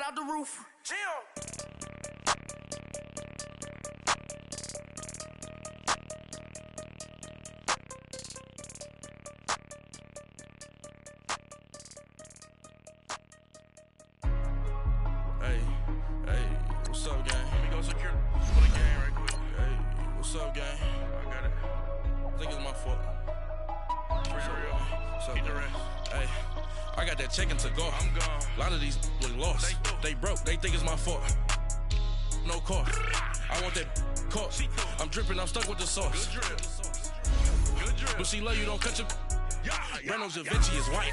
out the roof. Jim. What's up, gang? Let me go secure for the game right quick. Hey, what's up, gang? I got it. I think it's my fault. For real. What's up, keep the rest. Hey, I got that check-in to go. I'm gone. A lot of these look lost. They broke. They think it's my fault. No car. I want that caught. I'm dripping. I'm stuck with the sauce. Good drip. Good drip. But she love you. Don't cut your... Reynolds Da Vinci is white.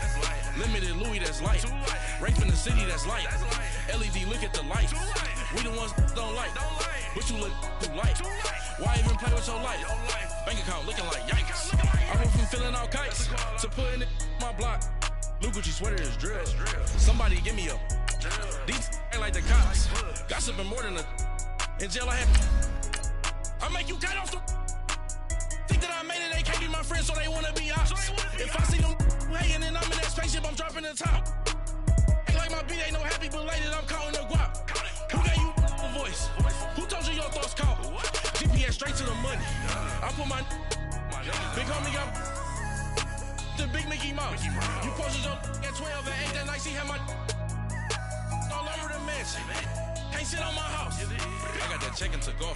Limited Louis, that's light. Rape in the city, that's light. LED, look at the light. We the ones don't like. But you look too light. Why even play with your life? Bank account looking like yikes. I went from feeling all kites to putting it in my block. Blue Gucci sweater is drill. Somebody give me a. These ain't like the cops. Gossiping more than a. In jail I had. I make you cut off the. Think that I made it, they can't be my friends, so they wanna be ops. If I see them hanging and I'm in that spaceship, I'm dropping the top. Ain't like my beat ain't no happy belated, I'm counting the guap. Who gave you a voice? Who told you your thoughts count? GPS straight to the money. I put my big homie got the big Mickey Mouse. You posted your at 12 and 8 that night, she had my all over the mansion. Can't sit on my house. I got that check-in to go.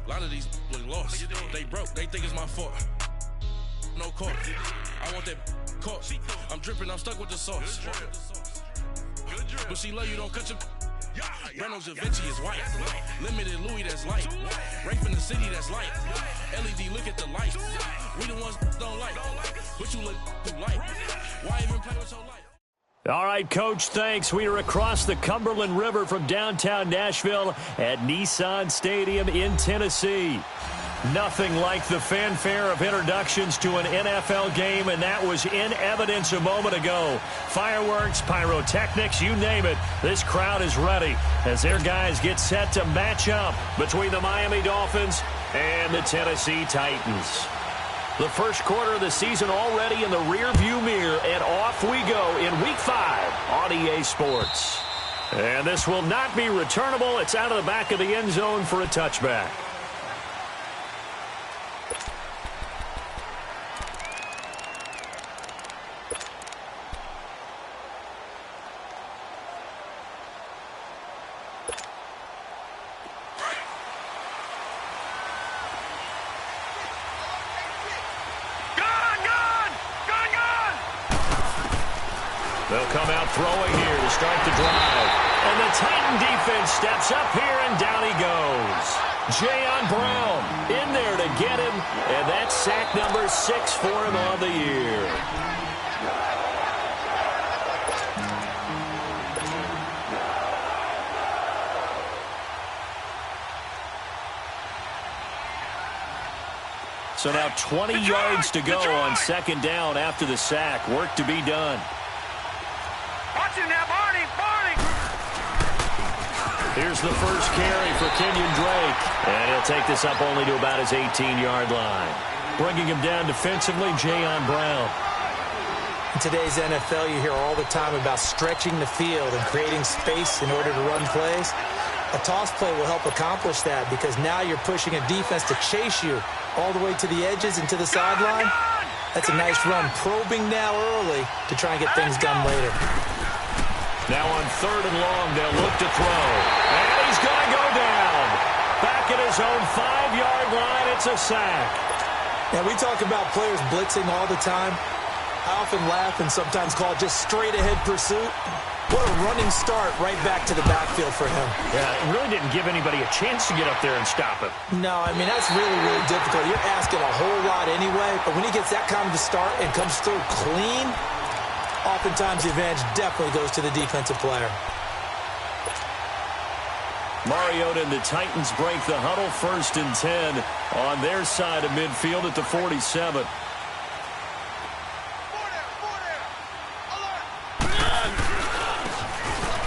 A lot of these look lost. They broke. They think it's my fault. No car. I want that caught. I'm dripping. I'm stuck with the sauce. But she love you. Don't cut your... Reynolds Da Vinci is white. Limited Louis, that's light. Rape in the city, that's light. LED, look at the light. We the ones don't like. But you look too light. Why even play with your life? All right, Coach, thanks. We are across the Cumberland River from downtown Nashville at Nissan Stadium in Tennessee. Nothing like the fanfare of introductions to an NFL game, and that was in evidence a moment ago. Fireworks, pyrotechnics, you name it. This crowd is ready as their guys get set to match up between the Miami Dolphins and the Tennessee Titans. The first quarter of the season already in the rearview mirror, and off we go in Week 5 on EA Sports. And this will not be returnable. It's out of the back of the end zone for a touchback. They'll come out throwing here to start the drive. And the Titan defense steps up here, and down he goes. Jayon Brown in there to get him, and that's sack number 6 for him on the year. So now 20 yards to go on second down after the sack. Work to be done. Watch him now, Barney. Here's the first carry for Kenyon Drake. And he'll take this up only to about his 18-yard line. Bringing him down defensively, Jayon Brown. In today's NFL, you hear all the time about stretching the field and creating space in order to run plays. A toss play will help accomplish that because now you're pushing a defense to chase you all the way to the edges and to the sideline. That's a nice run, probing now early to try and get things done later. Now on 3rd and long, they'll look to throw. And he's going to go down. Back at his own 5-yard line, it's a sack. Now, we talk about players blitzing all the time. I often laugh and sometimes call it just straight-ahead pursuit. What a running start right back to the backfield for him. Yeah, it really didn't give anybody a chance to get up there and stop him. No, I mean, that's really, really difficult. You're asking a whole lot anyway, but when he gets that kind of a start and comes through clean, oftentimes the advantage definitely goes to the defensive player. Mariota and the Titans break the huddle, 1st and 10 on their side of midfield at the 47.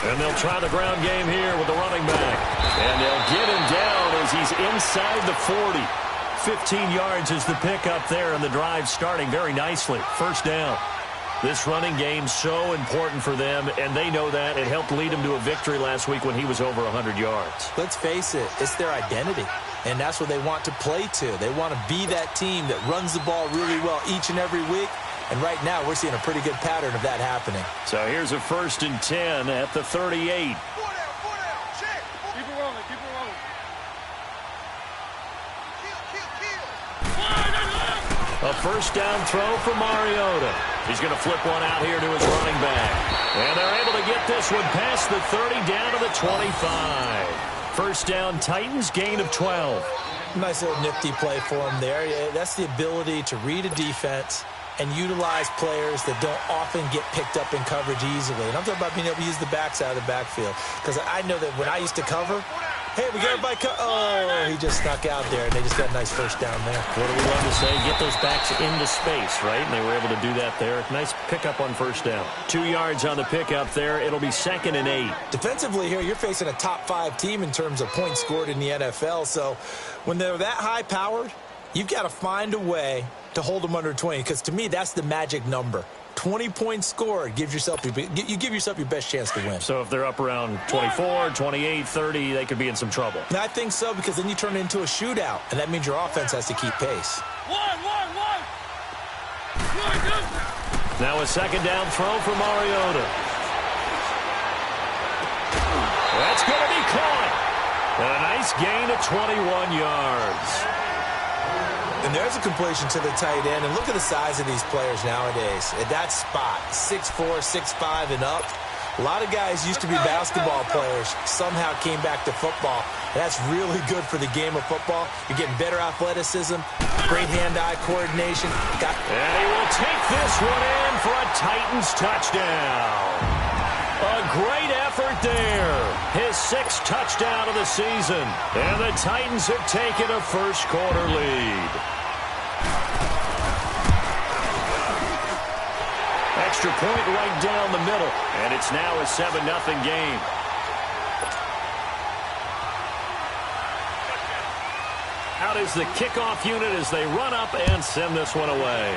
And they'll try the ground game here with the running back. And they'll get him down as he's inside the 40. 15 yards is the pickup there, and the drive starting very nicely. 1st down. This running game's so important for them, and they know that. It helped lead them to a victory last week when he was over 100 yards. Let's face it, it's their identity, and that's what they want to play to. They want to be that team that runs the ball really well each and every week, and right now we're seeing a pretty good pattern of that happening. So here's a 1st and 10 at the 38. A 1st down throw for Mariota. He's going to flip one out here to his running back. And they're able to get this one past the 30 down to the 25. 1st down, Titans, gain of 12. Nice little nifty play for him there. Yeah, that's the ability to read a defense and utilize players that don't often get picked up in coverage easily. And I'm talking about being able to use the backside of the backfield. Because I know that when I used to cover, hey, we got everybody oh, he just snuck out there, and they just got a nice 1st down there. What do we love to say? Get those backs into space, right? And they were able to do that there. Nice pickup on 1st down. 2 yards on the pickup there. It'll be 2nd and 8. Defensively here, you're facing a top-5 team in terms of points scored in the NFL. So when they're that high-powered, you've got to find a way to hold them under 20, because to me, that's the magic number. 20 points scored, you give yourself your best chance to win. So if they're up around 24, 28, 30, they could be in some trouble. And I think so, because then you turn it into a shootout, and that means your offense has to keep pace. Now a 2nd down throw for Mariota. That's going to be caught. And a nice gain of 21 yards. And there's a completion to the tight end. And look at the size of these players nowadays. At that spot, 6'4", 6'5", and up. A lot of guys used to be basketball players, somehow came back to football. And that's really good for the game of football. You're getting better athleticism, great hand-eye coordination. And he will take this one in for a Titans touchdown. A great effort there. His 6th touchdown of the season. And the Titans have taken a first-quarter lead. Extra point right down the middle. And it's now a 7-0 game. Out is the kickoff unit as they run up and send this one away.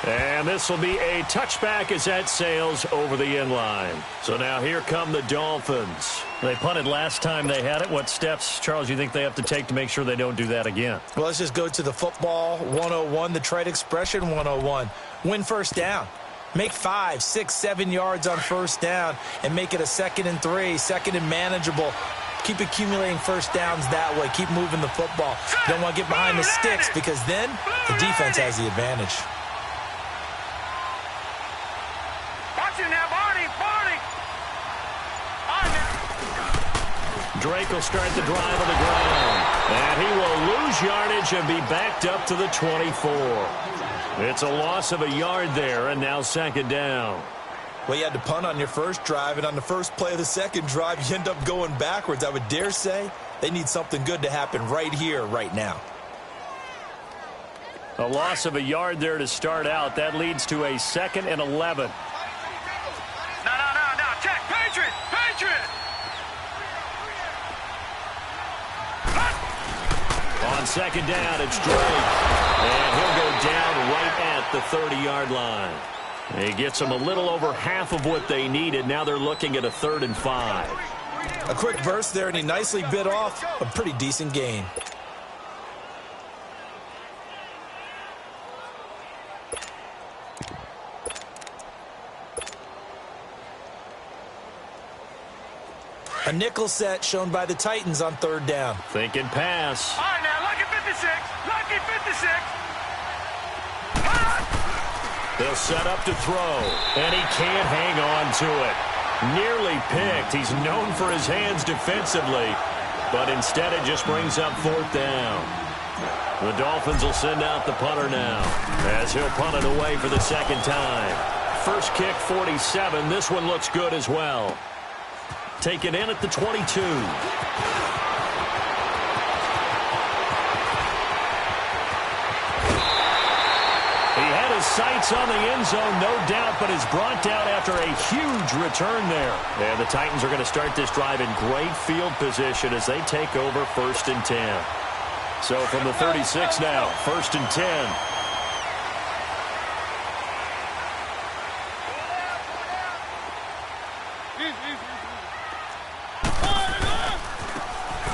And this will be a touchback as that sails over the end line. So now here come the Dolphins. They punted last time they had it. What steps, Charles, you think they have to take to make sure they don't do that again? Well, let's just go to the football 101, the trite expression 101. Win 1st down. Make 5, 6, 7 yards on 1st down and make it a 2nd and 3, 2nd and manageable. Keep accumulating 1st downs that way. Keep moving the football. You don't want to get behind the sticks, because then the defense has the advantage. Drake will start the drive on the ground. And he will lose yardage and be backed up to the 24. It's a loss of a yard there, and now 2nd down. Well, you had to punt on your first drive, and on the first play of the second drive, you end up going backwards. I would dare say they need something good to happen right here, right now. A loss of a yard there to start out. That leads to a 2nd and 11. No. Check. Patriot. On 2nd down, it's Drake. And he'll go down right at the 30-yard line. He gets them a little over half of what they needed. Now they're looking at a 3rd and 5. A quick burst there, and he nicely bit off a pretty decent gain. A nickel set shown by the Titans on 3rd down. Thinking pass. All right, now, lucky 56. Lucky 56. They'll set up to throw, and he can't hang on to it. Nearly picked. He's known for his hands defensively, but instead it just brings up 4th down. The Dolphins will send out the punter now, as he'll punt it away for the 2nd time. First kick, 47. This one looks good as well. Taken in at the 22. Sights on the end zone, no doubt, but is brought down after a huge return there. And the Titans are going to start this drive in great field position as they take over 1st and 10. So from the 36 now, 1st and 10.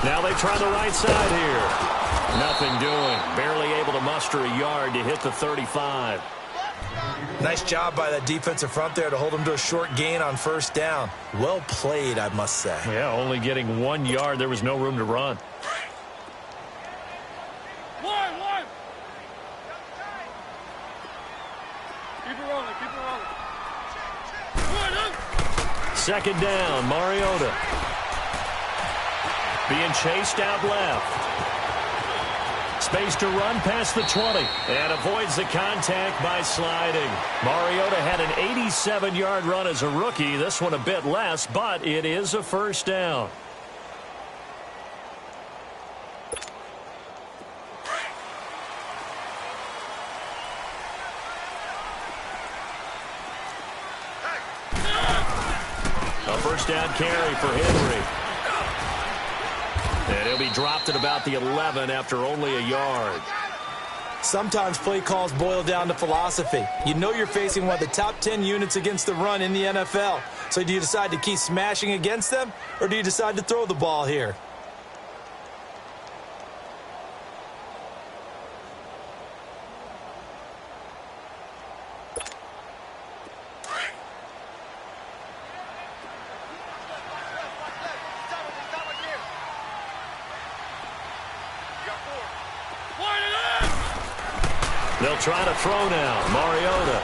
Now they try the right side here. Nothing doing. Barely able to muster a yard to hit the 35. Nice job by that defensive front there to hold them to a short gain on first down. Well played, I must say. Yeah, only getting 1 yard. There was no room to run. One. Keep it rolling. Second down, Mariota. Being chased out left. Space to run past the 20. And avoids the contact by sliding. Mariota had an 87-yard run as a rookie. This one a bit less, but it is a first down. A first down carry for Henry. And he'll be dropped at about the 11 after only a yard. Sometimes play calls boil down to philosophy. You know you're facing one of the top 10 units against the run in the NFL. So do you decide to keep smashing against them, or do you decide to throw the ball here? They'll try to throw now. Mariota.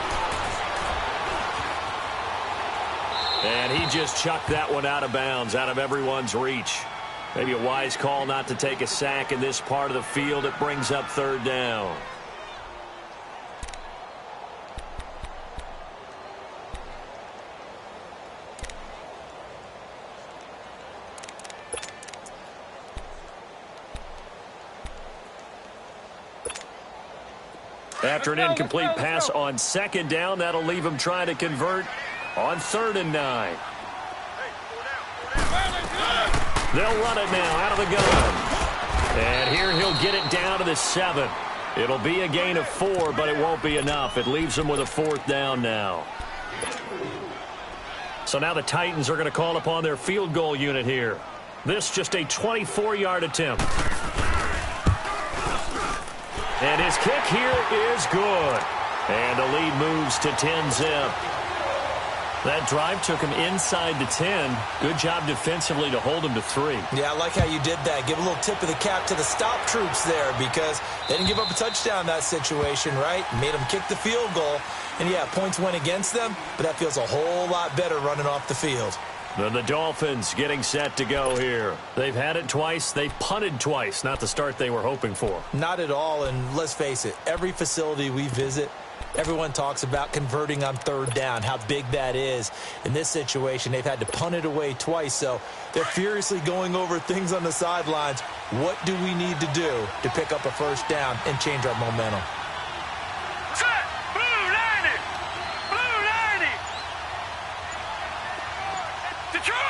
And he just chucked that one out of bounds, out of everyone's reach. Maybe a wise call not to take a sack in this part of the field. It brings up third down. After an incomplete pass on second down, that'll leave him trying to convert on 3rd and 9. They'll run it now out of the gun. And here he'll get it down to the 7. It'll be a gain of 4, but it won't be enough. It leaves him with a 4th down now. So now the Titans are going to call upon their field goal unit here. This just a 24-yard attempt. And his kick here is good. And the lead moves to 10-zip. That drive took him inside the 10. Good job defensively to hold him to 3. Yeah, I like how you did that. Give a little tip of the cap to the stop troops there, because they didn't give up a touchdown in that situation, right? Made them kick the field goal. And, yeah, points went against them, but that feels a whole lot better running off the field. Then the Dolphins getting set to go here. They've had it twice. They've punted twice. Not the start they were hoping for. Not at all, and let's face it, every facility we visit, everyone talks about converting on 3rd down, how big that is. In this situation, they've had to punt it away twice, so they're furiously going over things on the sidelines. What do we need to do to pick up a first down and change our momentum? Set! Blue 90! Blue 90! Detroit!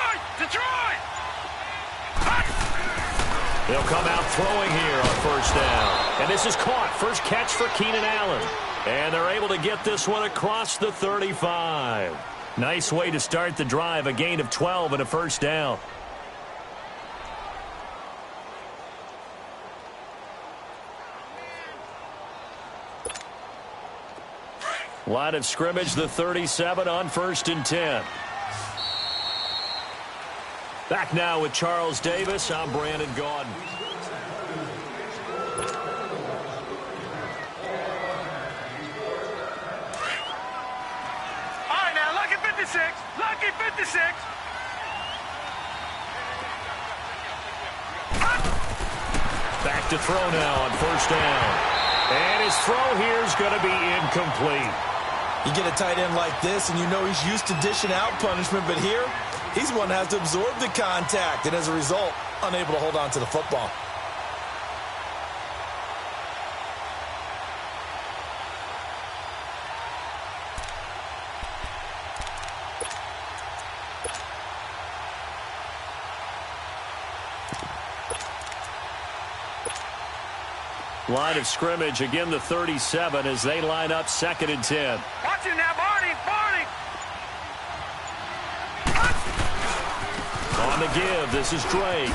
They'll come out throwing here on first down. And this is caught. First catch for Keenan Allen. And they're able to get this one across the 35. Nice way to start the drive. A gain of 12 and a first down. Line of scrimmage, the 37 on 1st and 10. Back now with Charles Davis. I'm Brandon Gaudin. All right, now, lucky 56. Lucky 56. Back to throw now on first down. And his throw here is going to be incomplete. You get a tight end like this, and you know he's used to dishing out punishment, but here, he's the one that has to absorb the contact, and as a result, unable to hold on to the football. Line of scrimmage, again the 37 as they line up 2nd and 10. Watch it now, Barney. On the give, this is Drake.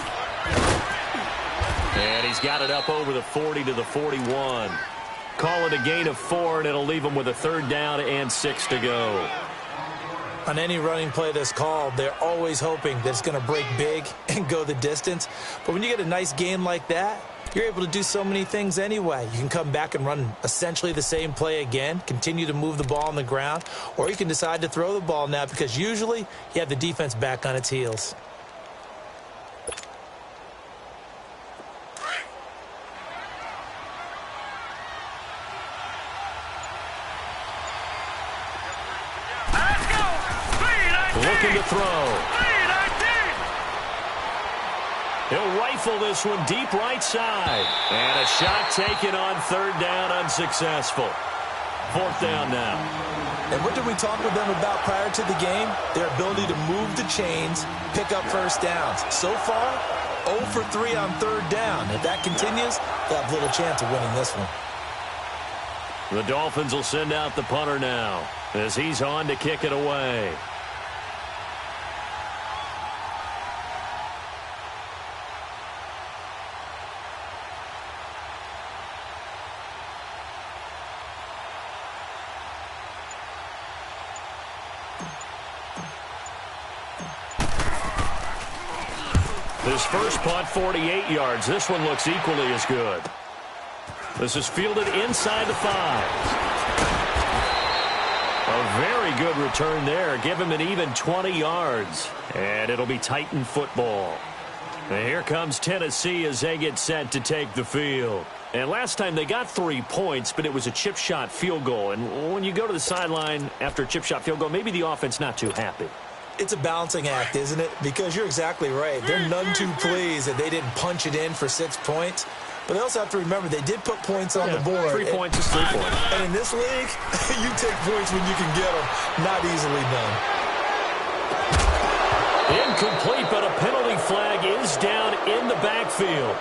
And he's got it up over the 40 to the 41. Call it a gain of 4, and it'll leave him with a 3rd down and 6 to go. On any running play that's called, they're always hoping that it's going to break big and go the distance. But when you get a nice gain like that, you're able to do so many things anyway. You can come back and run essentially the same play again, continue to move the ball on the ground, or you can decide to throw the ball now because usually you have the defense back on its heels. Let's go. Looking to throw. He'll rifle this one deep right side. And a shot taken on 3rd down, unsuccessful. 4th down now. And what did we talk with them about prior to the game? Their ability to move the chains, pick up first downs. So far, 0 for 3 on 3rd down. If that continues, they'll have little chance of winning this one. The Dolphins will send out the punter now as he's on to kick it away. His first punt, 48 yards. This one looks equally as good. This is fielded inside the 5. A very good return there. Give him an even 20 yards. And it'll be Titan football. And here comes Tennessee as they get set to take the field. And last time they got 3 points, but it was a chip shot field goal. And when you go to the sideline after a chip shot field goal, maybe the offense not too happy. It's a balancing act, isn't it? Because you're exactly right. They're none too pleased that they didn't punch it in for 6 points. But they also have to remember they did put points on the board. 3 points is 3 points. And in this league, you take points when you can get them. Not easily done. Incomplete, but a penalty flag is down in the backfield.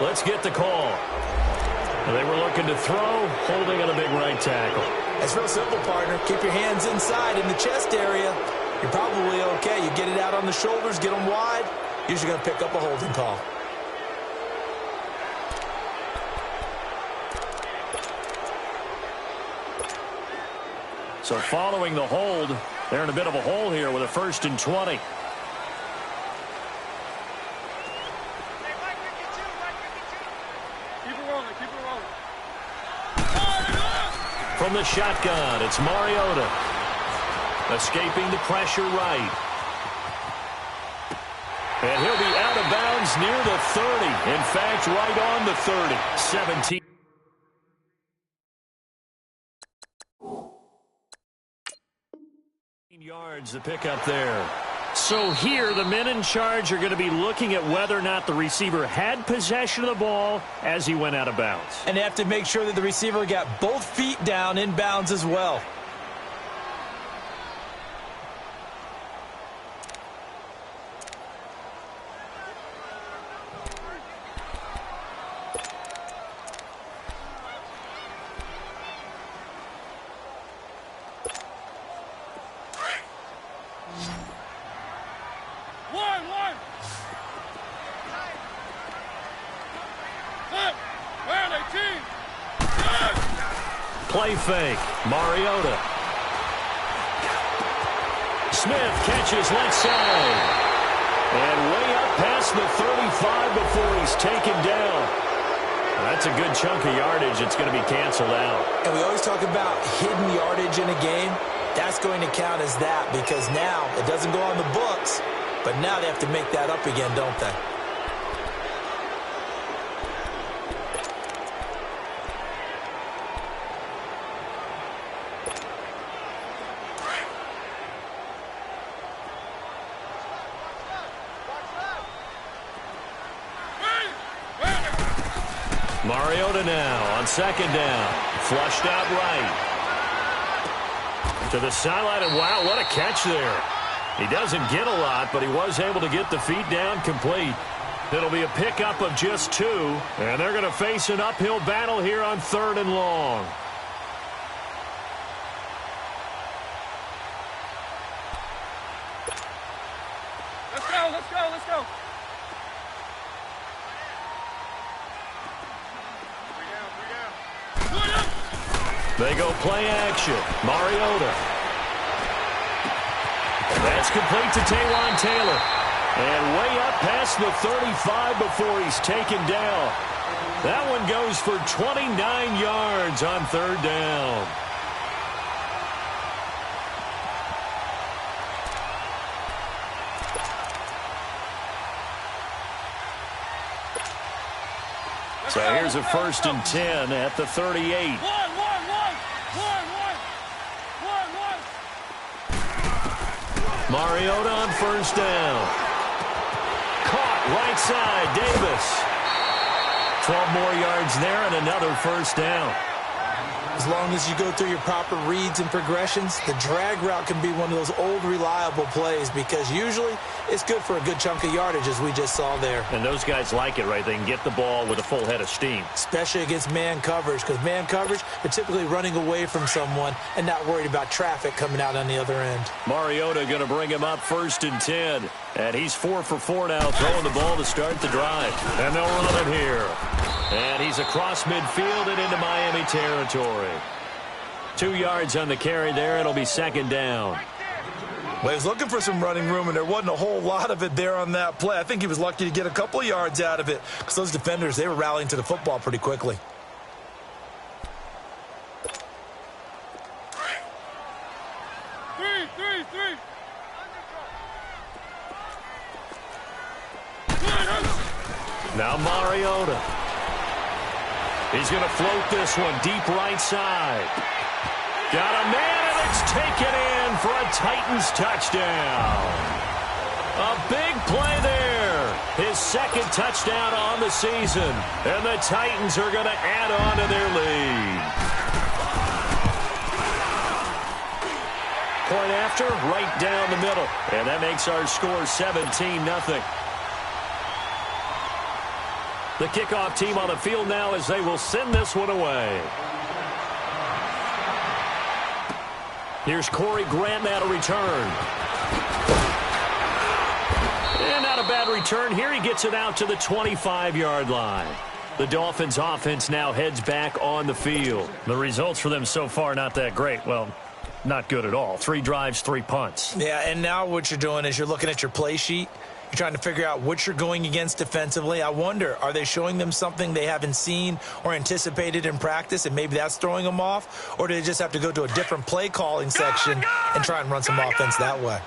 Let's get the call. They were looking to throw, holding on a big right tackle. It's real simple, partner. Keep your hands inside in the chest area. You're probably okay. You get it out on the shoulders, get them wide. Usually going to pick up a holding call. So following the hold, they're in a bit of a hole here with a 1st and 20. From the shotgun, it's Mariota. Escaping the pressure right. And he'll be out of bounds near the 30. In fact, right on the 30. 17 yards to pick up there. So here, the men in charge are going to be looking at whether or not the receiver had possession of the ball as he went out of bounds. And they have to make sure that the receiver got both feet down in bounds as well. Play fake. Mariota. Smith catches left side. And way up past the 35 before he's taken down. That's a good chunk of yardage. It's going to be canceled out. And we always talk about hidden yardage in a game. That's going to count as that because now it doesn't go on the books, but now they have to make that up again, don't they? Mariota now on 2nd down. Flushed out right. To the sideline, and wow, what a catch there. He doesn't get a lot, but he was able to get the feet down complete. It'll be a pickup of just 2, and they're going to face an uphill battle here on 3rd and long. Let's go. let's go, let's go. They go play action. Mariota. That's complete to Taywan Taylor. And way up past the 35 before he's taken down. That one goes for 29 yards on third down. So here's a 1st and 10 at the 38. Mariota on 1st down. Caught right side, Davis. 12 more yards there and another 1st down. As long as you go through your proper reads and progressions, the drag route can be one of those old reliable plays because usually it's good for a good chunk of yardage, as we just saw there. And those guys like it, right? They can get the ball with a full head of steam. Especially against man coverage, because man coverage, they're typically running away from someone and not worried about traffic coming out on the other end. Mariota going to bring him up 1st and 10. And he's 4 for 4 now, throwing the ball to start the drive. And they'll run it here. And he's across midfield and into Miami territory. 2 yards on the carry there. It'll be 2nd down. Well, he was looking for some running room, and there wasn't a whole lot of it there on that play. I think he was lucky to get a couple of yards out of it because those defenders, they were rallying to the football pretty quickly. Three. Now Mariota. He's going to float this one deep right side. Got a man, and it's taken in for a Titans touchdown. A big play there. His 2nd touchdown on the season. And the Titans are going to add on to their lead. Point after, right down the middle. And that makes our score 17-0. The kickoff team on the field now as they will send this one away. Here's Corey Grant now to return. And not a bad return here. He gets it out to the 25-yard line. The Dolphins offense now heads back on the field. The results for them so far not that great. Well, not good at all. 3 drives, 3 punts. Yeah, and now what you're doing is you're looking at your play sheet. You're trying to figure out what you're going against defensively. I wonder, are they showing them something they haven't seen or anticipated in practice, and maybe that's throwing them off? Or do they just have to go to a different play calling section and try and run some offense that way?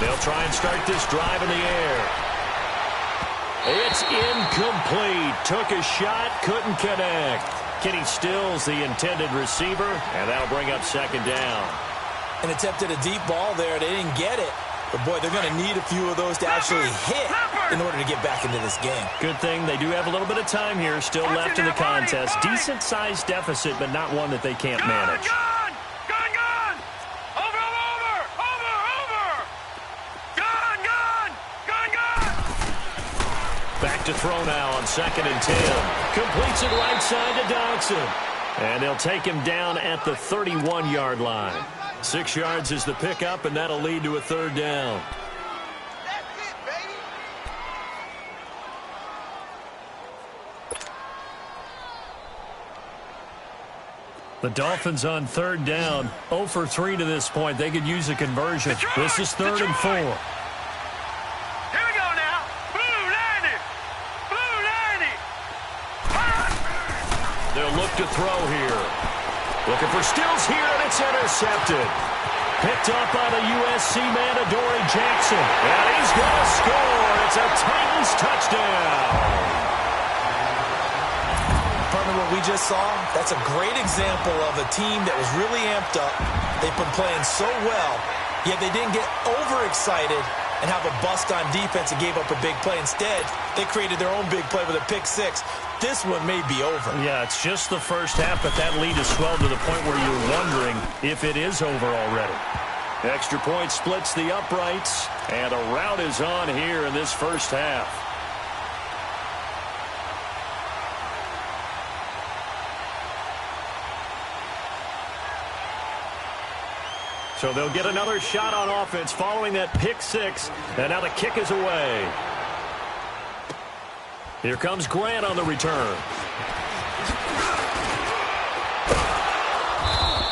They'll try and start this drive in the air. It's incomplete. Took a shot, couldn't connect. Kenny Stills, the intended receiver, and that'll bring up 2nd down. And attempted a deep ball there. They didn't get it. But, boy, they're going to need a few of those to actually hit in order to get back into this game. Good thing they do have a little bit of time here still left in the contest. Decent-sized deficit, but not one that they can't manage. Gun! Over! Back to throw now on 2nd and 10. Completes it right side to Dodson. And they'll take him down at the 31-yard line. 6 yards is the pickup, and that'll lead to a 3rd down. That's it, baby. The Dolphins on 3rd down. 0 for 3 to this point. They could use a conversion. This is 3rd and 4. Here we go now. Blue 90. They'll look to throw here. Looking for Stills here, and it's intercepted. Picked up by the USC man, Adoree Jackson. And he's going to score. It's a Titans touchdown. Partner, what we just saw, that's a great example of a team that was really amped up. They've been playing so well, yet they didn't get overexcited and have a bust on defense and gave up a big play. Instead, they created their own big play with a pick 6. This one may be over. Yeah, it's just the first half, but that lead has swelled to the point where you're wondering if it is over already. Extra point splits the uprights, and a rout is on here in this first half. So they'll get another shot on offense following that pick six. And now the kick is away. Here comes Grant on the return.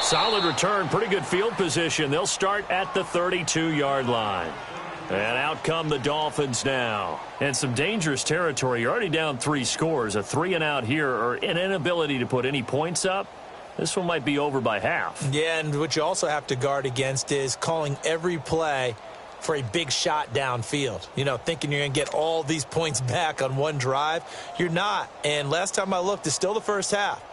Solid return, pretty good field position. They'll start at the 32-yard line. And out come the Dolphins now. And some dangerous territory. You're already down 3 scores. A 3-and-out here, or an inability to put any points up. This one might be over by half. Yeah, and what you also have to guard against is calling every play for a big shot downfield. You know, thinking you're going to get all these points back on one drive. You're not. And last time I looked, it's still the first half.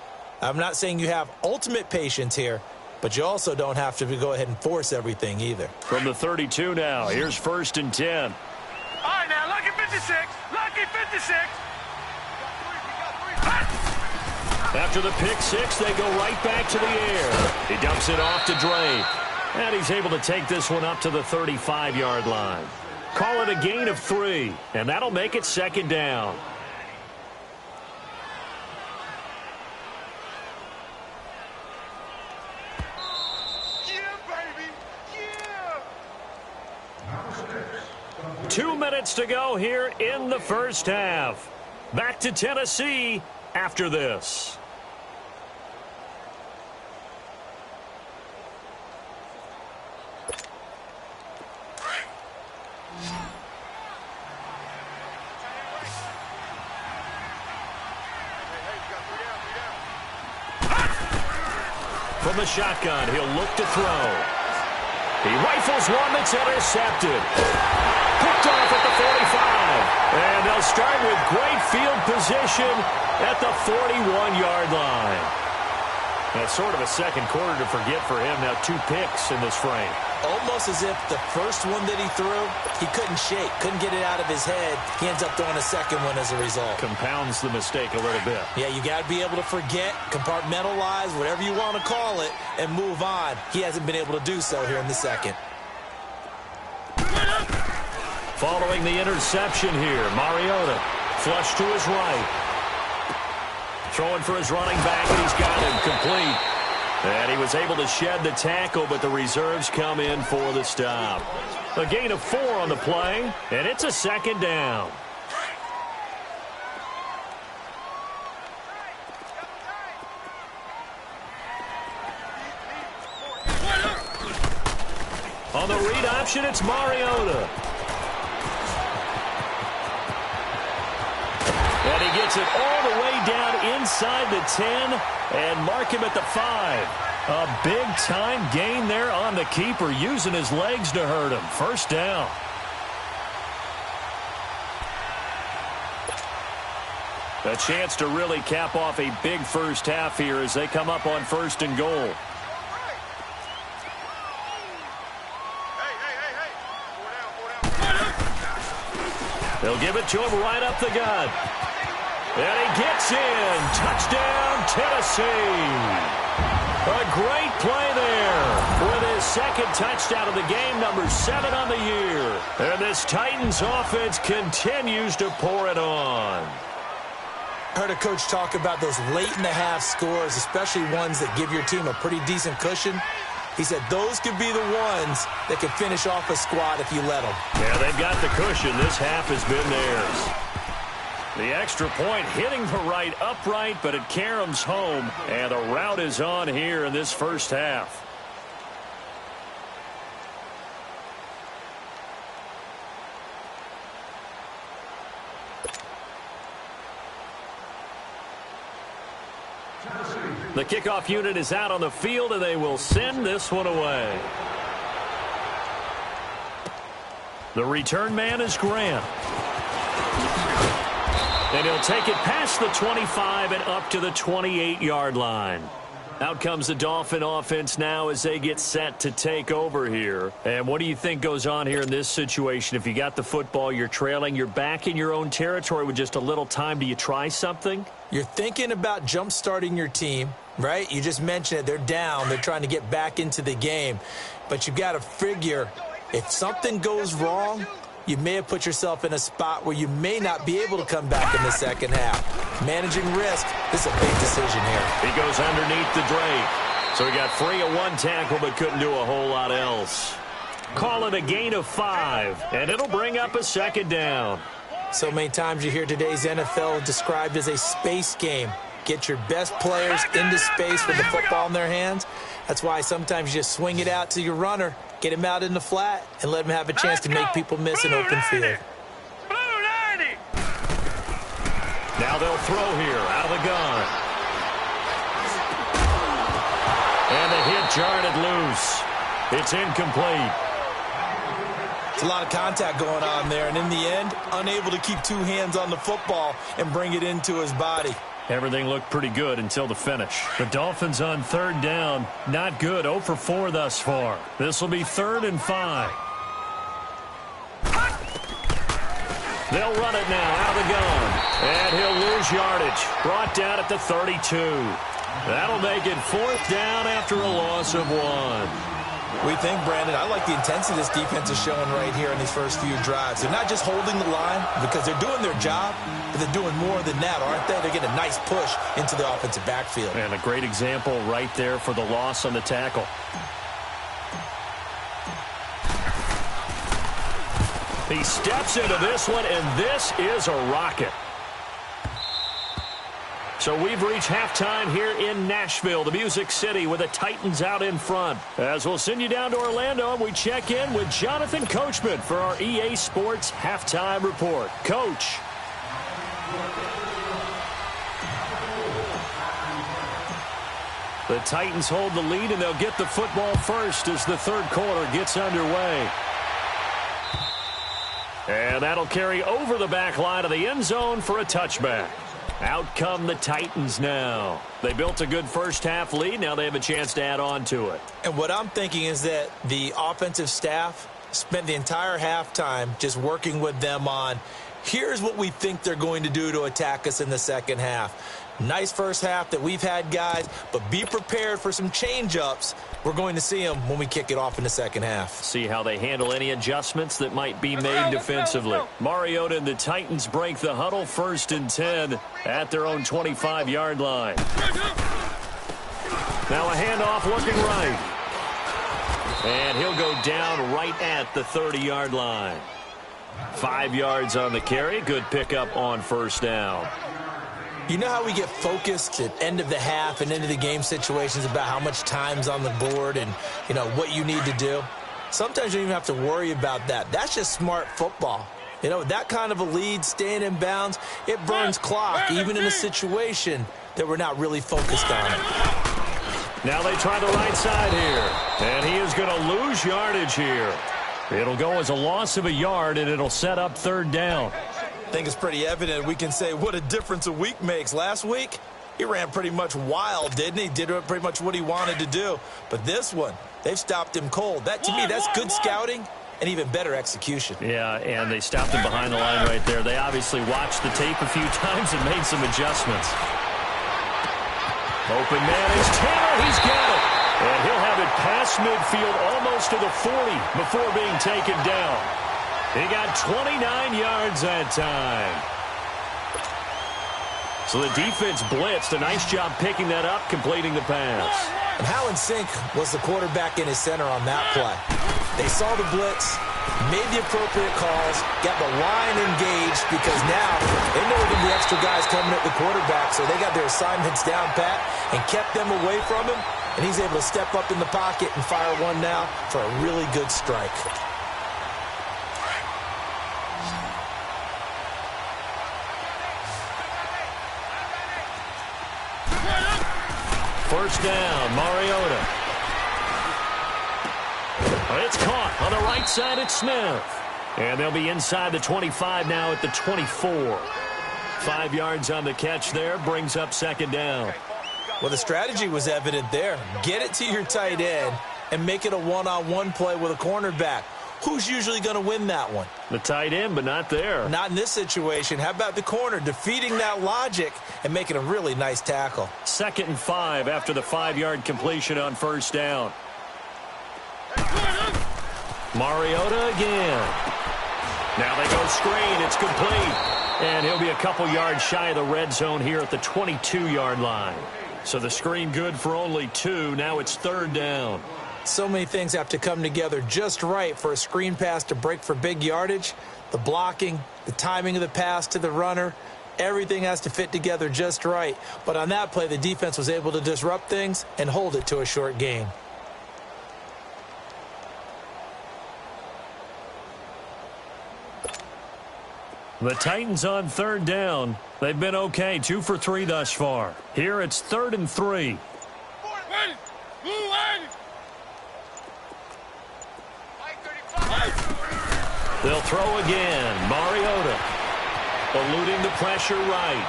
I'm not saying you have ultimate patience here, but you also don't have to go ahead and force everything either. From the 32 now, here's 1st and 10. All right, now, lucky 56. Lucky 56. After the pick six, they go right back to the air. He dumps it off to Drake. And he's able to take this one up to the 35-yard line. Call it a gain of 3, and that'll make it 2nd down. Yeah, baby. Yeah. 2 minutes to go here in the first half. Back to Tennessee after this. From the shotgun, he'll look to throw. He rifles one that's intercepted. Picked off at the 45. And they'll start with great field position at the 41-yard line. That's sort of a second quarter to forget for him. Now 2 picks in this frame. Almost as if the first one that he threw, he couldn't shake, couldn't get it out of his head. He ends up throwing a second one as a result. Compounds the mistake a little bit. Yeah, you got to be able to forget, compartmentalize, whatever you want to call it, and move on. He hasn't been able to do so here in the second. Following the interception here, Mariota flush to his right. Throwing for his running back, and he's got him complete. And he was able to shed the tackle, but the reserves come in for the stop. A gain of 4 on the play, and it's a 2nd down. On the read option, it's Mariota. And he gets it all the way down inside the 10 and mark him at the 5. A big-time gain there on the keeper, using his legs to hurt him. 1st down. A chance to really cap off a big first half here as they come up on 1st and goal. They'll give it to him right up the gut. And he gets in. Touchdown, Tennessee. A great play there with his 2nd touchdown of the game, number 7 on the year. And this Titans offense continues to pour it on. Heard a coach talk about those late-in-the-half scores, especially ones that give your team a pretty decent cushion. He said those could be the ones that could finish off a squad if you let them. Yeah, they've got the cushion. This half has been theirs. The extra point hitting the right upright, but it caroms home, and the route is on here in this first half. The kickoff unit is out on the field, and they will send this one away. The return man is Grant. And he'll take it past the 25 and up to the 28-yard line. Out comes the Dolphin offense now as they get set to take over here. And what do you think goes on here in this situation? If you got the football, you're trailing, you're back in your own territory with just a little time. Do you try something? You're thinking about jump-starting your team, right? You just mentioned it. They're down. They're trying to get back into the game. But you've got to figure if something goes wrong, you may have put yourself in a spot where you may not be able to come back in the second half. Managing risk, this is a big decision here. He goes underneath the Drake. So he got free of one tackle but couldn't do a whole lot else. Call it a gain of 5, and it'll bring up a second down. So many times you hear today's NFL described as a space game. Get your best players into space with the football in their hands. That's why sometimes you just swing it out to your runner, get him out in the flat, and let him have a chance to make people miss an open field. Now they'll throw here out of the gun. And the hit jarred loose. It's incomplete. It's a lot of contact going on there, and in the end, unable to keep 2 hands on the football and bring it into his body. Everything looked pretty good until the finish. The Dolphins on 3rd down. Not good. 0 for 4 thus far. This will be 3rd and 5. They'll run it now out of the gun. And he'll lose yardage. Brought down at the 32. That'll make it 4th down after a loss of 1. We think, Brandon, I like the intensity this defense is showing right here in these first few drives. They're not just holding the line because they're doing their job, but they're doing more than that, aren't they? They're getting a nice push into the offensive backfield. And a great example right there for the loss on the tackle. He steps into this one, and this is a rocket. So we've reached halftime here in Nashville, the Music City, with the Titans out in front. As we'll send you down to Orlando, and we check in with Jonathan Coachman for our EA Sports Halftime Report. Coach. The Titans hold the lead, and they'll get the football first as the 3rd quarter gets underway. And that'll carry over the back line of the end zone for a touchback. Out come the Titans now. They built a good first-half lead. Now they have a chance to add on to it. And what I'm thinking is that the offensive staff spent the entire halftime just working with them on, here's what we think they're going to do to attack us in the second half. Nice first half that we've had, guys, but be prepared for some change-ups. We're going to see them when we kick it off in the second half. See how they handle any adjustments that might be made defensively. Mariota and the Titans break the huddle 1st and 10 at their own 25-yard line. Now a handoff looking right. And he'll go down right at the 30-yard line. 5 yards on the carry. Good pickup on 1st down. You know how we get focused at end of the half and into the game situations about how much time's on the board and, you know, what you need to do? Sometimes you don't even have to worry about that. That's just smart football. You know, that kind of a lead, staying in bounds, it burns clock, even in a situation that we're not really focused on it. Now they try the right side here, and he is going to lose yardage here. It'll go as a loss of a yard, and it'll set up 3rd down. I think it's pretty evident. We can say what a difference a week makes. Last week, he ran pretty much wild, didn't he? Did pretty much what he wanted to do. But this one, they've stopped him cold. That, to me, that's good scouting and even better execution. Yeah, and they stopped him behind the line right there. They obviously watched the tape a few times and made some adjustments. Open man is Taylor. He's got it. And he'll have it past midfield almost to the 40 before being taken down. He got 29 yards that time. So the defense blitzed. A nice job picking that up, completing the pass. And how in sync was the quarterback in his center on that play? They saw the blitz, made the appropriate calls, got the line engaged because now they know there are going to be extra guys coming at the quarterback, so they got their assignments down pat and kept them away from him, and he's able to step up in the pocket and fire one now for a really good strike. First down, Mariota. It's caught on the right side at Smith. And they'll be inside the 25 now at the 24. 5 yards on the catch there, brings up 2nd down. Well, the strategy was evident there. Get it to your tight end and make it a one-on-one play with a cornerback. Who's usually going to win that one? The tight end, but not there. Not in this situation. How about the corner defeating that logic and making a really nice tackle? 2nd and 5 after the 5-yard completion on 1st down. Mariota again. Now they go screen. It's complete. And he'll be a couple yards shy of the red zone here at the 22-yard line. So the screen good for only 2. Now it's 3rd down. So many things have to come together just right for a screen pass to break for big yardage. The blocking, the timing of the pass to the runner, everything has to fit together just right. But on that play, the defense was able to disrupt things and hold it to a short gain. The Titans on 3rd down. They've been okay, 2 for 3 thus far. Here it's 3rd and 3. They'll throw again. Mariota eluding the pressure right.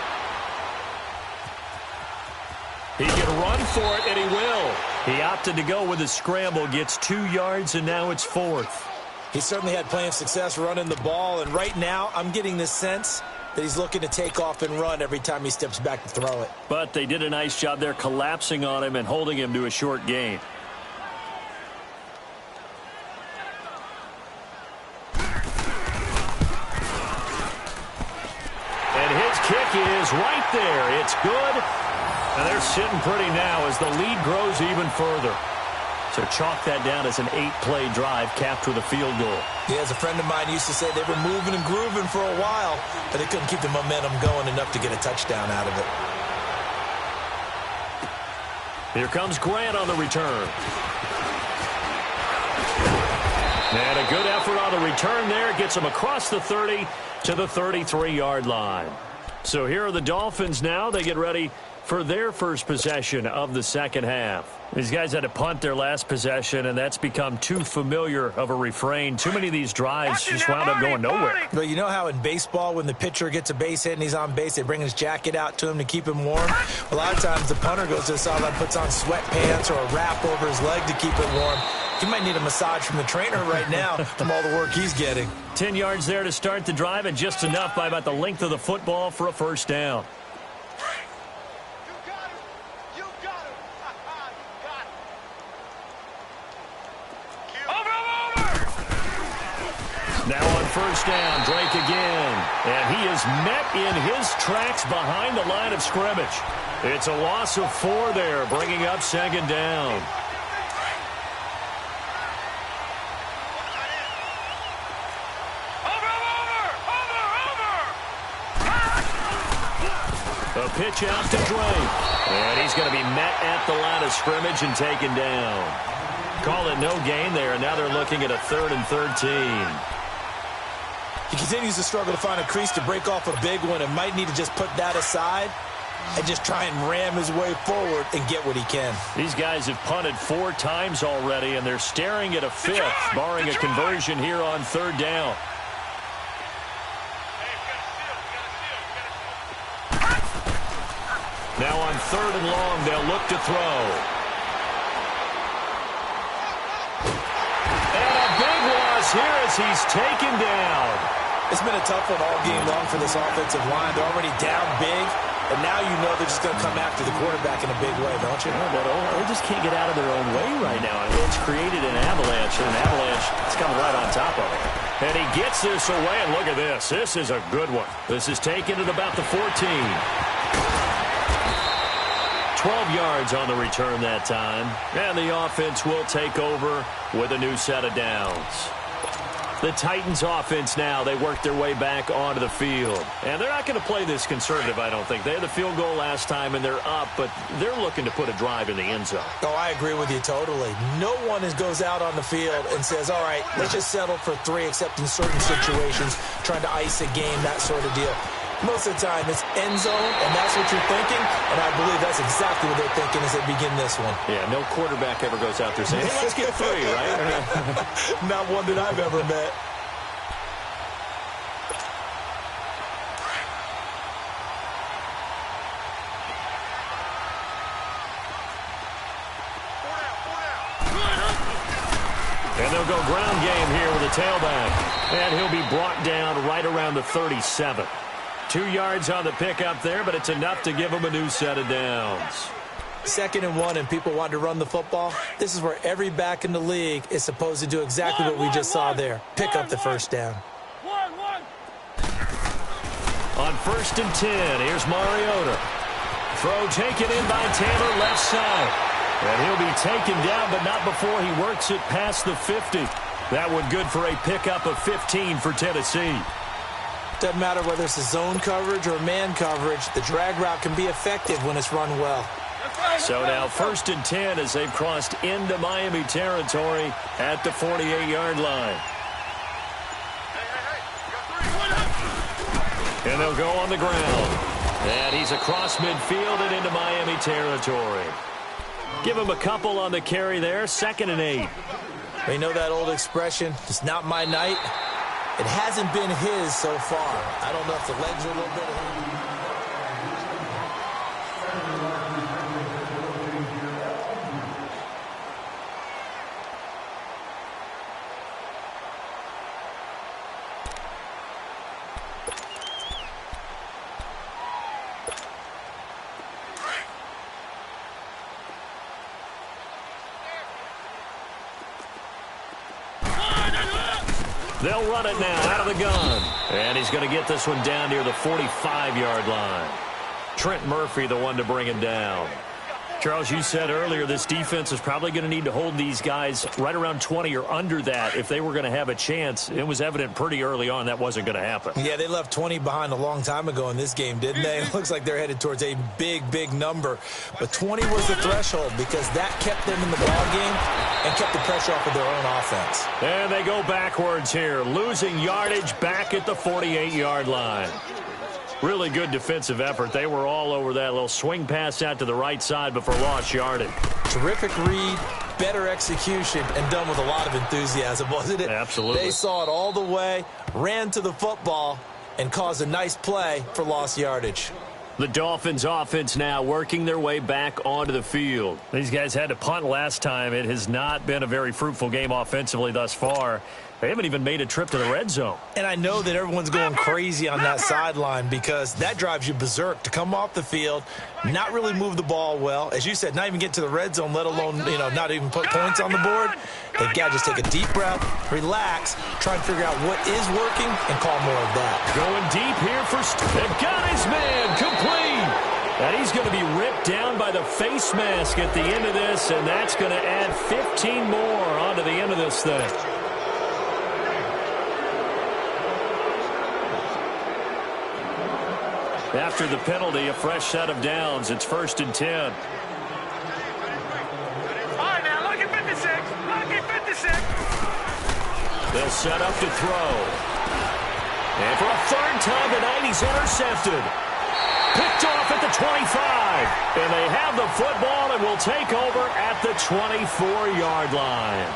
He can run for it, and he will. He opted to go with a scramble, gets 2 yards, and now it's 4th. He certainly had plenty of success running the ball, and right now I'm getting this sense that he's looking to take off and run every time he steps back to throw it. But they did a nice job there collapsing on him and holding him to a short gain. And his kick is right there. It's good. And they're sitting pretty now as the lead grows even further. So chalk that down as an 8-play drive capped with a field goal. Yeah, as a friend of mine used to say, they were moving and grooving for a while, but they couldn't keep the momentum going enough to get a touchdown out of it. Here comes Grant on the return. And a good effort on the return there. Gets him across the 30 to the 33-yard line. So here are the Dolphins now. They get ready for their first possession of the second half. These guys had to punt their last possession, and that's become too familiar of a refrain. Too many of these drives just wound up going nowhere. But you know how in baseball, when the pitcher gets a base hit and he's on base, they bring his jacket out to him to keep him warm? A lot of times the punter goes to the sideline, puts on sweatpants or a wrap over his leg to keep it warm. He might need a massage from the trainer right now from all the work he's getting. 10 yards there to start the drive, and just enough by about the length of the football for a first down. Now on first down, Drake again. And he is met in his tracks behind the line of scrimmage. It's a loss of 4 there, bringing up second down. A pitch out to Drake. And he's going to be met at the line of scrimmage and taken down. Call it no gain there, and now they're looking at a 3rd and 13. He continues to struggle to find a crease to break off a big one and might need to just put that aside and just try and ram his way forward and get what he can. These guys have punted 4 times already, and they're staring at a 5th, barring a conversion here on 3rd down. Now on 3rd and long, they'll look to throw. And a big loss here as he's taken down. It's been a tough one all game long for this offensive line. They're already down big, and now you know they're just going to come after the quarterback in a big way, don't you? They just can't get out of their own way right now. It's created an avalanche, and an avalanche is coming right on top of it. And he gets this away, and look at this. This is a good one. This is taken at about the 14. 12 yards on the return that time. And the offense will take over with a new set of downs. The Titans offense now, they work their way back onto the field. And they're not going to play this conservative, I don't think. They had the field goal last time, and they're up, but they're looking to put a drive in the end zone. Oh, I agree with you totally. No one goes out on the field and says, all right, let's just settle for 3, except in certain situations, trying to ice a game, that sort of deal. Most of the time, it's end zone, and that's what you're thinking, and I believe that's exactly what they're thinking as they begin this one. Yeah, no quarterback ever goes out there saying, hey, let's get 3, right? Not one that I've ever met. And they'll go ground game here with a tailback. And he'll be brought down right around the 37. 2 yards on the pickup there, but it's enough to give them a new set of downs. 2nd and 1, and people want to run the football. This is where every back in the league is supposed to do exactly what we just saw there. Pick up the first down. On 1st and 10, here's Mariota. Throw taken in by Taylor, left side. And he'll be taken down, but not before he works it past the 50. That one good for a pickup of 15 for Tennessee. Doesn't matter whether it's a zone coverage or man coverage, the drag route can be effective when it's run well. So now 1st and 10 as they've crossed into Miami territory at the 48-yard line. And they'll go on the ground. And he's across midfield and into Miami territory. Give him a couple on the carry there. 2nd and 8. You know that old expression, it's not my night? It hasn't been his so far. I don't know if the legs are a little bit ahead. They'll run it now out of the gun. And he's going to get this one down near the 45-yard line. Trent Murphy, the one to bring him down. Charles, you said earlier this defense is probably going to need to hold these guys right around 20 or under that if they were going to have a chance. It was evident pretty early on that wasn't going to happen. Yeah, they left 20 behind a long time ago in this game, didn't they? It looks like they're headed towards a big, big number. But 20 was the threshold because that kept them in the ball game and kept the pressure off of their own offense. And they go backwards here, losing yardage back at the 48-yard line. Really good defensive effort. They were all over that little swing pass out to the right side before lost yardage. Terrific read, better execution, and done with a lot of enthusiasm, wasn't it? Absolutely. They saw it all the way, ran to the football, and caused a nice play for lost yardage. The Dolphins offense now working their way back onto the field. These guys had to punt last time. It has not been a very fruitful game offensively thus far. They haven't even made a trip to the red zone. And I know that everyone's going crazy on that sideline because that drives you berserk to come off the field, not really move the ball well. As you said, not even get to the red zone, let alone, not even put points on the board. They've got to just take a deep breath, relax, try and figure out what is working, and call more of that. Going deep here for they've got his man complete. And he's going to be ripped down by the face mask at the end of this, and that's going to add 15 more onto the end of this thing. After the penalty, a fresh set of downs. It's 1st and 10. All right, now, look at 56. Look at 56. They'll set up to throw. And for a 3rd time tonight, he's intercepted. Picked off at the 25. And they have the football and will take over at the 24-yard line.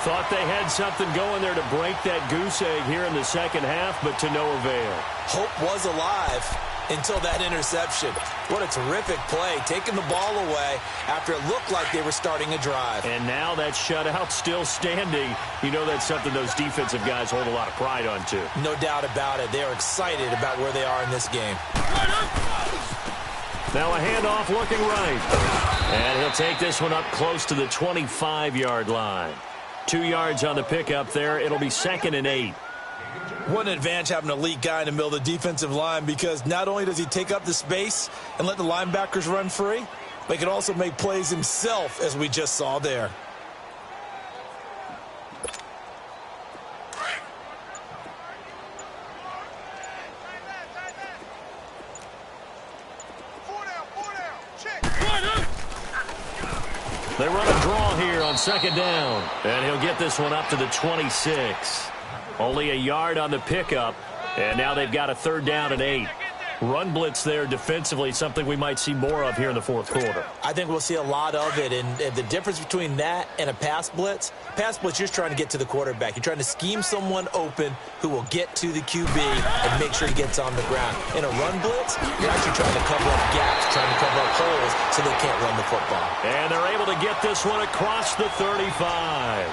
Thought they had something going there to break that goose egg here in the second half, but to no avail. Hope was alive until that interception. What a terrific play, taking the ball away after it looked like they were starting a drive. And now that shutout still standing. You know that's something those defensive guys hold a lot of pride on, too. No doubt about it. They are excited about where they are in this game. Now a handoff looking right. And he'll take this one up close to the 25-yard line. 2 yards on the pickup there. It'll be 2nd and 8. What an advantage having an elite guy in the middle of the defensive line, because not only does he take up the space and let the linebackers run free, but he can also make plays himself, as we just saw there. They run a draw here on 2nd down. And he'll get this one up to the 26. Only a yard on the pickup. And now they've got a 3rd down and 8. Run blitz there defensively, something we might see more of here in the 4th quarter. I think we'll see a lot of it. And the difference between that and a pass blitz, you're just trying to get to the quarterback. You're trying to scheme someone open who will get to the QB and make sure he gets on the ground. In a run blitz, you're actually trying to cover up gaps, trying to cover up holes so they can't run the football. And they're able to get this one across the 35.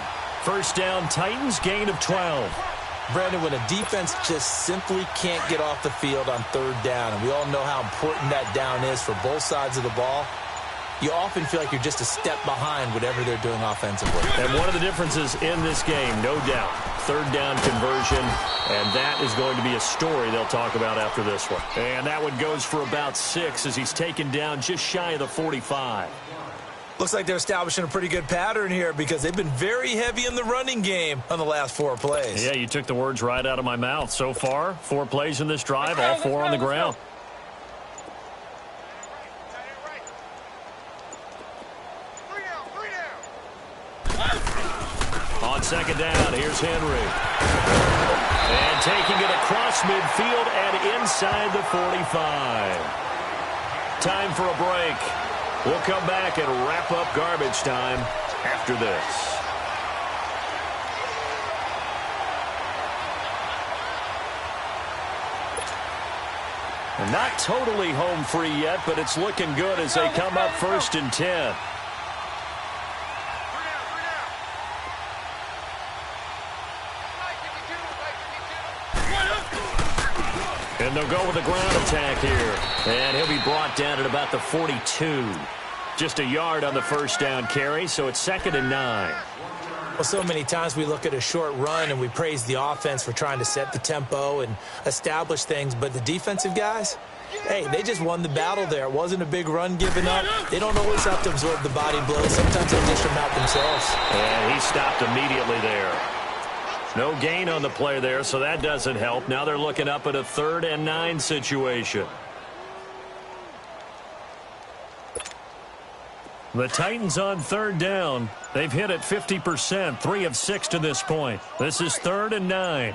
1st down, Titans, gain of 12. Brandon, when a defense just simply can't get off the field on 3rd down, and we all know how important that down is for both sides of the ball, you often feel like you're just a step behind whatever they're doing offensively. And one of the differences in this game, no doubt, third down conversion, and that is going to be a story they'll talk about after this one. And that one goes for about 6 as he's taken down just shy of the 45. Looks like they're establishing a pretty good pattern here because they've been very heavy in the running game on the last 4 plays. Yeah, you took the words right out of my mouth. So far, 4 plays in this drive, all 4 on the ground. On second down, here's Henry. And taking it across midfield and inside the 45. Time for a break. We'll come back and wrap up garbage time after this. And not totally home free yet, but it's looking good as they come up 1st and 10. And they'll go with the ground attack here. And he'll be brought down at about the 42. Just a yard on the first down carry, so it's 2nd and 9. Well, so many times we look at a short run and we praise the offense for trying to set the tempo and establish things, but the defensive guys, hey, they just won the battle there. It wasn't a big run given up. They don't always have to absorb the body blows. Sometimes they dish them out themselves. And he stopped immediately there. No gain on the play there, so that doesn't help. Now they're looking up at a 3rd and 9 situation. The Titans on 3rd down. They've hit it 50%, 3 of 6 to this point. This is 3rd and 9.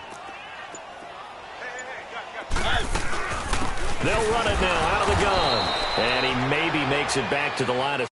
They'll run it now out of the gun. And he maybe makes it back to the line of